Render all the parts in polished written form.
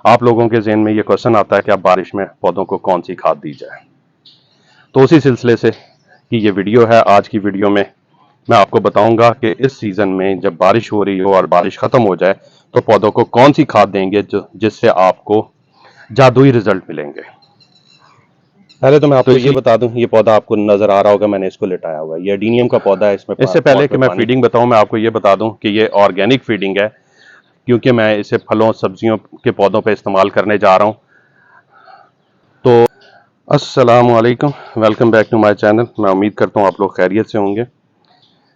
आप लोगों के ज़हन में ये क्वेश्चन आता है कि अब बारिश में पौधों को कौन सी खाद दी जाए। तो उसी सिलसिले से कि ये वीडियो है, आज की वीडियो में मैं आपको बताऊंगा कि इस सीज़न में जब बारिश हो रही हो और बारिश ख़त्म हो जाए तो पौधों को कौन सी खाद देंगे जिससे आपको जादुई रिजल्ट मिलेंगे। पहले तो मैं आपको ये बता दूं, ये पौधा आपको नजर आ रहा होगा, मैंने इसको लिटाया हुआ है, ये एडीनियम का पौधा है। इसमें इससे पहले कि मैं फीडिंग बताऊं, मैं आपको ये बता दूं कि ये ऑर्गेनिक फीडिंग है, क्योंकि मैं इसे फलों सब्जियों के पौधों पे इस्तेमाल करने जा रहा हूं। तो अस्सलाम वालेकुम, welcome back to my channel. मैं उम्मीद करता हूं आप लोग खैरियत से होंगे।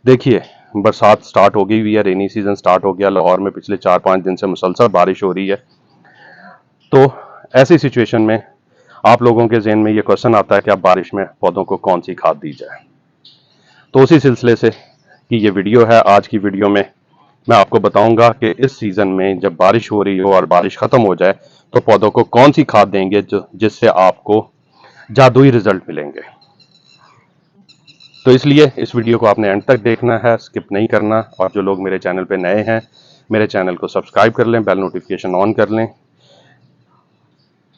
देखिए, बरसात स्टार्ट हो गई हुई है, रेनी सीजन स्टार्ट हो गया। लाहौर में पिछले 4-5 दिन से मुसलसल बारिश हो रही है। तो ऐसी सिचुएशन में आप लोगों के ज़हन में ये क्वेश्चन आता है कि अब बारिश में पौधों को कौन सी खाद दी जाए। तो उसी सिलसिले से कि ये वीडियो है, आज की वीडियो में मैं आपको बताऊंगा कि इस सीज़न में जब बारिश हो रही हो और बारिश ख़त्म हो जाए तो पौधों को कौन सी खाद देंगे जिससे आपको जादुई रिजल्ट मिलेंगे। तो इसलिए इस वीडियो को आपने एंड तक देखना है, स्किप नहीं करना। और जो लोग मेरे चैनल पे नए हैं, मेरे चैनल को सब्सक्राइब कर लें, बेल नोटिफिकेशन ऑन कर लें,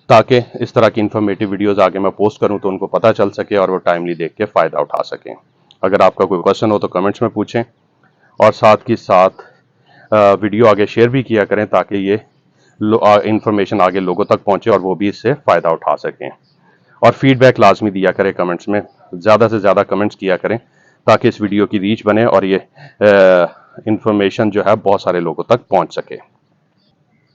ताकि इस तरह की इन्फॉर्मेटिव वीडियोस आगे मैं पोस्ट करूं तो उनको पता चल सके और वो टाइमली देख के फ़ायदा उठा सकें। अगर आपका कोई क्वेश्चन हो तो कमेंट्स में पूछें, और साथ ही साथ वीडियो आगे शेयर भी किया करें ताकि ये इंफॉर्मेशन आगे लोगों तक पहुंचे और वो भी इससे फ़ायदा उठा सकें। और फीडबैक लाजमी दिया करें कमेंट्स में, ज़्यादा से ज़्यादा कमेंट्स किया करें ताकि इस वीडियो की रीच बने और ये इंफॉर्मेशन जो है बहुत सारे लोगों तक पहुंच सके।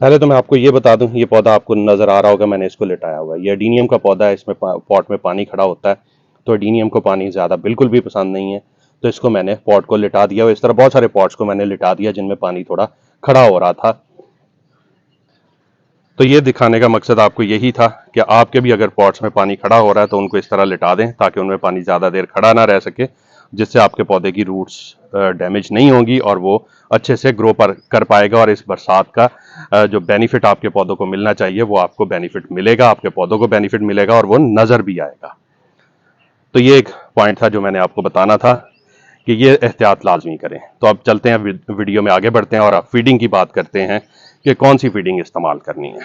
पहले तो मैं आपको ये बता दूं, ये पौधा आपको नज़र आ रहा होगा, मैंने इसको लिटाया हुआ है, ये एडीनियम का पौधा है। इसमें पॉट में पानी खड़ा होता है, तो एडीनियम को पानी ज़्यादा बिल्कुल भी पसंद नहीं है, तो इसको मैंने पॉट को लिटा दिया। और इस तरह बहुत सारे पॉट्स को मैंने लिटा दिया जिनमें पानी थोड़ा खड़ा हो रहा था। तो ये दिखाने का मकसद आपको यही था कि आपके भी अगर पॉट्स में पानी खड़ा हो रहा है तो उनको इस तरह लिटा दें ताकि उनमें पानी ज़्यादा देर खड़ा ना रह सके, जिससे आपके पौधे की रूट्स डैमेज नहीं होंगी और वो अच्छे से ग्रो कर पाएगा। और इस बरसात का जो बेनिफिट आपके पौधों को मिलना चाहिए वो आपको बेनिफिट मिलेगा, आपके पौधों को बेनिफिट मिलेगा और वो नज़र भी आएगा। तो ये एक पॉइंट था जो मैंने आपको बताना था कि ये एहतियात लाजमी करें। तो अब चलते हैं, वीडियो में आगे बढ़ते हैं और अब फीडिंग की बात करते हैं कि कौन सी फीडिंग इस्तेमाल करनी है।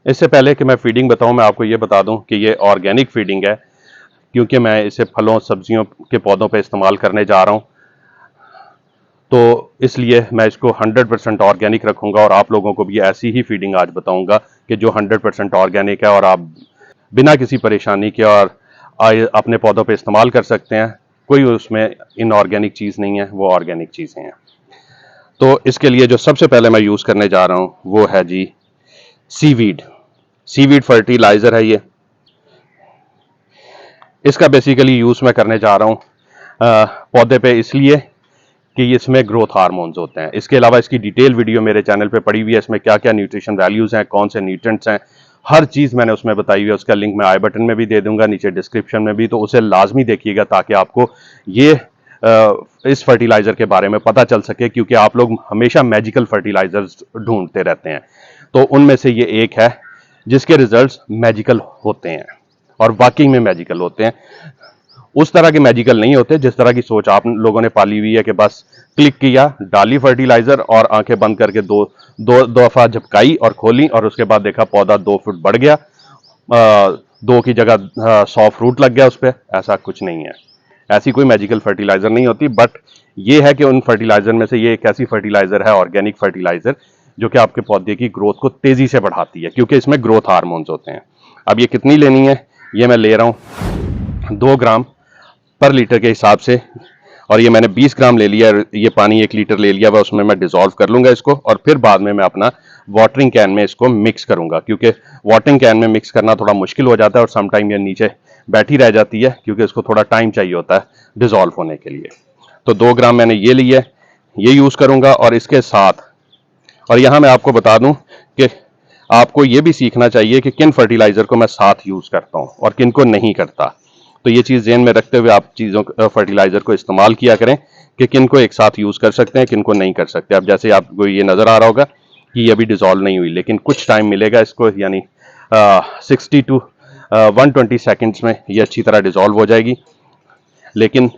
इससे पहले कि मैं फीडिंग बताऊं, मैं आपको ये बता दूं कि ये ऑर्गेनिक फीडिंग है, क्योंकि मैं इसे फलों सब्जियों के पौधों पे इस्तेमाल करने जा रहा हूं। तो इसलिए मैं इसको 100% ऑर्गेनिक रखूंगा और आप लोगों को भी ऐसी ही फीडिंग आज बताऊंगा कि जो 100% ऑर्गेनिक है और आप बिना किसी परेशानी के और अपने पौधों पे इस्तेमाल कर सकते हैं। कोई उसमें इनऑर्गेनिक चीज़ नहीं है, वो ऑर्गेनिक चीज़ें हैं। तो इसके लिए जो सबसे पहले मैं यूज़ करने जा रहा हूँ वो है जी सीवीड। सीवीड फर्टिलाइज़र है ये। इसका बेसिकली यूज़ मैं करने जा रहा हूँ पौधे पे, इसलिए कि इसमें ग्रोथ हार्मोन्स होते हैं। इसके अलावा इसकी डिटेल वीडियो मेरे चैनल पे पड़ी हुई है, इसमें क्या क्या न्यूट्रिशन वैल्यूज़ हैं, कौन से न्यूट्रिएंट्स हैं, हर चीज़ मैंने उसमें बताई हुई है। उसका लिंक मैं आई बटन में भी दे दूंगा, नीचे डिस्क्रिप्शन में भी, तो उसे लाजमी देखिएगा ताकि आपको ये इस फर्टिलाइज़र के बारे में पता चल सके, क्योंकि आप लोग हमेशा मैजिकल फर्टिलाइजर्स ढूंढते रहते हैं। तो उनमें से ये एक है जिसके रिजल्ट्स मैजिकल होते हैं और वाकई में मैजिकल होते हैं। उस तरह के मैजिकल नहीं होते जिस तरह की सोच आप लोगों ने पाली हुई है कि बस क्लिक किया, डाली फर्टिलाइजर और आंखें बंद करके दो दो दफा झपकाई और खोली और उसके बाद देखा पौधा 2 फुट बढ़ गया, 2 की जगह 100 फ्रूट लग गया उस पर। ऐसा कुछ नहीं है, ऐसी कोई मैजिकल फर्टिलाइजर नहीं होती। बट ये है कि उन फर्टिलाइजर में से ये एक ऐसी फर्टिलाइजर है, ऑर्गेनिक फर्टिलाइजर, जो कि आपके पौधे की ग्रोथ को तेजी से बढ़ाती है, क्योंकि इसमें ग्रोथ हार्मोन्स होते हैं। अब ये कितनी लेनी है, ये मैं ले रहा हूं 2 ग्राम पर लीटर के हिसाब से, और ये मैंने 20 ग्राम ले लिया। ये पानी 1 लीटर ले लिया हुआ, उसमें मैं डिसॉल्व कर लूंगा इसको और फिर बाद में मैं अपना वाटरिंग कैन में इसको मिक्स करूंगा, क्योंकि वाटरिंग कैन में मिक्स करना थोड़ा मुश्किल हो जाता है और सम टाइम ये नीचे बैठी रह जाती है, क्योंकि इसको थोड़ा टाइम चाहिए होता है डिसॉल्व होने के लिए। तो 2 ग्राम मैंने ये लिया, ये यूज़ करूंगा। और इसके साथ, और यहाँ मैं आपको बता दूं कि आपको ये भी सीखना चाहिए कि किन फर्टिलाइज़र को मैं साथ यूज़ करता हूँ और किन को नहीं करता। तो ये चीज़ ज़हन में रखते हुए आप फर्टिलाइज़र को इस्तेमाल किया करें कि किन को एक साथ यूज़ कर सकते हैं, किन को नहीं कर सकते। अब जैसे आपको ये नज़र आ रहा होगा कि ये अभी डिज़ोल्व नहीं हुई, लेकिन कुछ टाइम मिलेगा इसको, यानी 60 टू 120 सेकेंड्स में ये अच्छी तरह डिज़ोल्व हो जाएगी। लेकिन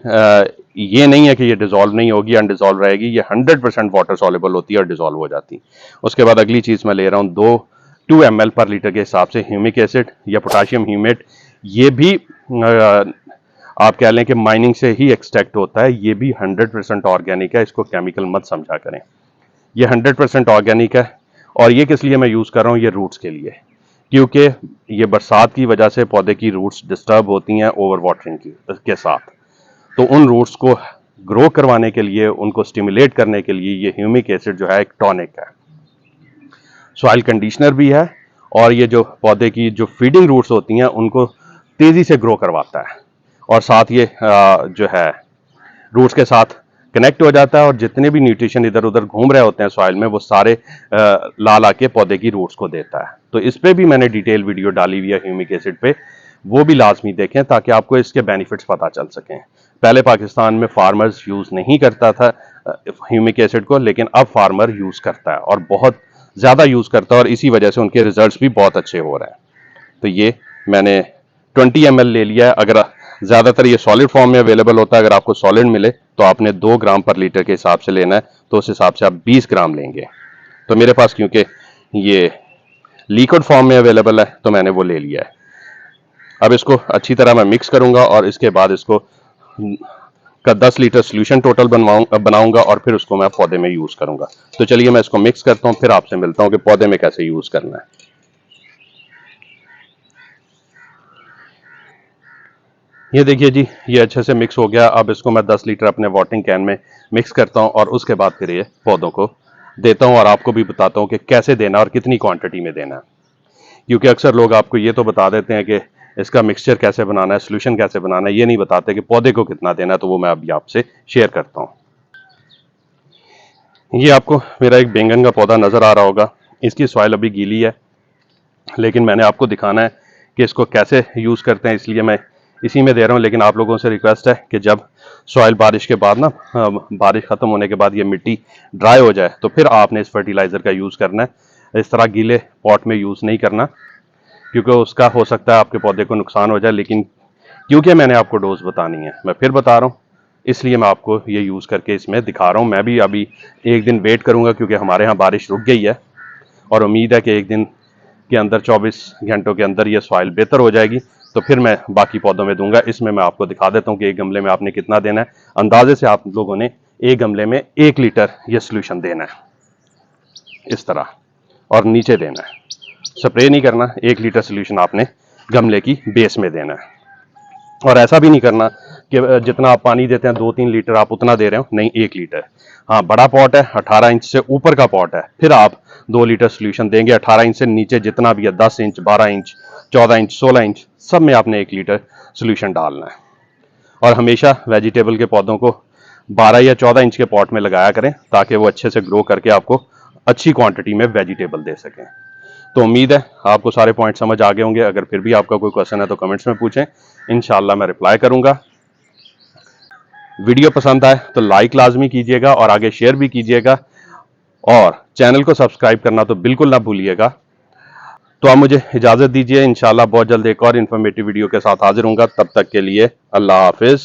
ये नहीं है कि ये डिज़ोल्व नहीं होगी, अनडिज़ोल्व रहेगी। ये 100% वाटर सॉल्युबल होती है और डिज़ोल्व हो जाती है। उसके बाद अगली चीज़ मैं ले रहा हूँ 2 2 ml पर लीटर के हिसाब से ह्यूमिक एसिड या पोटाशियम ह्यूमेट, ये भी आप कह लें कि माइनिंग से ही एक्सट्रैक्ट होता है, ये भी 100% ऑर्गेनिक है, इसको केमिकल मत समझा करें, ये 100% ऑर्गेनिक है। और ये किस लिए मैं यूज़ कर रहा हूँ, ये रूट्स के लिए, क्योंकि ये बरसात की वजह से पौधे की रूट्स डिस्टर्ब होती हैं ओवर वाटरिंग के साथ, तो उन रूट्स को ग्रो करवाने के लिए, उनको स्टिमुलेट करने के लिए ये ह्यूमिक एसिड जो है एक टॉनिक है, सॉइल कंडीशनर भी है, और ये जो पौधे की जो फीडिंग रूट्स होती हैं उनको तेज़ी से ग्रो करवाता है, और साथ ये जो है रूट्स के साथ कनेक्ट हो जाता है, और जितने भी न्यूट्रिशन इधर उधर घूम रहे होते हैं सॉइल में वो सारे ला ला के पौधे की रूट्स को देता है। तो इस पे भी मैंने डिटेल वीडियो डाली हुई है ह्यूमिक एसिड पे, वो भी लाजमी देखें ताकि आपको इसके बेनिफिट्स पता चल सकें। पहले पाकिस्तान में फार्मर्स यूज़ नहीं करता था ह्यूमिक एसिड को, लेकिन अब फार्मर यूज़ करता है और बहुत ज़्यादा यूज़ करता है, और इसी वजह से उनके रिजल्ट्स भी बहुत अच्छे हो रहे हैं। तो ये मैंने 20 ml ले लिया है। अगर ज़्यादातर ये सॉलिड फॉर्म में अवेलेबल होता है, अगर आपको सॉलिड मिले तो आपने 2 ग्राम पर लीटर के हिसाब से लेना है, तो उस हिसाब से आप 20 ग्राम लेंगे। तो मेरे पास क्योंकि ये लिक्विड फॉर्म में अवेलेबल है तो मैंने वो ले लिया है। अब इसको अच्छी तरह मैं मिक्स करूंगा, और इसके बाद इसको का 10 लीटर सोल्यूशन टोटल बनाऊंगा, और फिर उसको मैं पौधे में यूज़ करूंगा। तो चलिए मैं इसको मिक्स करता हूँ, फिर आपसे मिलता हूँ कि पौधे में कैसे यूज़ करना है। ये देखिए जी, ये अच्छे से मिक्स हो गया। अब इसको मैं 10 लीटर अपने वाटरिंग कैन में मिक्स करता हूँ, और उसके बाद फिर ये पौधों को देता हूँ, और आपको भी बताता हूँ कि कैसे देना और कितनी क्वांटिटी में देना है। क्योंकि अक्सर लोग आपको ये तो बता देते हैं कि इसका मिक्सचर कैसे बनाना है, सोल्यूशन कैसे बनाना है, ये नहीं बताते कि पौधे को कितना देना है। तो वो मैं अभी आपसे शेयर करता हूँ। ये आपको मेरा एक बैंगन का पौधा नज़र आ रहा होगा, इसकी सॉइल अभी गीली है, लेकिन मैंने आपको दिखाना है कि इसको कैसे यूज़ करते हैं, इसलिए मैं इसी में दे रहा हूँ। लेकिन आप लोगों से रिक्वेस्ट है कि जब सॉइल बारिश के बाद ना, बारिश ख़त्म होने के बाद ये मिट्टी ड्राई हो जाए, तो फिर आपने इस फर्टिलाइज़र का यूज़ करना है। इस तरह गीले पॉट में यूज़ नहीं करना, क्योंकि उसका हो सकता है आपके पौधे को नुकसान हो जाए। लेकिन क्योंकि मैंने आपको डोज बतानी है, मैं फिर बता रहा हूँ, इसलिए मैं आपको ये यूज़ करके इसमें दिखा रहा हूँ। मैं भी अभी एक दिन वेट करूँगा, क्योंकि हमारे यहाँ बारिश रुक गई है, और उम्मीद है कि एक दिन के अंदर 24 घंटों के अंदर ये सॉइल बेहतर हो जाएगी, तो फिर मैं बाकी पौधों में दूंगा। इसमें मैं आपको दिखा देता हूँ कि एक गमले में आपने कितना देना है। अंदाजे से आप लोगों ने एक गमले में 1 लीटर ये सोल्यूशन देना है, इस तरह, और नीचे देना है, स्प्रे नहीं करना। 1 लीटर सोल्यूशन आपने गमले की बेस में देना है, और ऐसा भी नहीं करना कि जितना आप पानी देते हैं 2-3 लीटर आप उतना दे रहे हो, नहीं, 1 लीटर। हाँ, बड़ा पॉट है, 18 इंच से ऊपर का पॉट है, फिर आप 2 लीटर सोल्यूशन देंगे। 18 इंच से नीचे जितना भी है, 10 इंच, 12 इंच, 14 इंच, 16 इंच, सब में आपने 1 लीटर सोल्यूशन डालना है। और हमेशा वेजिटेबल के पौधों को 12 या 14 इंच के पॉट में लगाया करें, ताकि वो अच्छे से ग्रो करके आपको अच्छी क्वांटिटी में वेजिटेबल दे सकें। तो उम्मीद है आपको सारे पॉइंट समझ आ गए होंगे। अगर फिर भी आपका कोई क्वेश्चन है तो कमेंट्स में पूछें, इंशाल्लाह मैं रिप्लाई करूंगा। वीडियो पसंद आए तो लाइक लाजमी कीजिएगा, और आगे शेयर भी कीजिएगा, और चैनल को सब्सक्राइब करना तो बिल्कुल ना भूलिएगा। तो आप मुझे इजाज़त दीजिए, इंशाल्लाह बहुत जल्द एक और इन्फॉर्मेटिव वीडियो के साथ हाजिर होऊंगा। तब तक के लिए अल्लाह हाफिज़।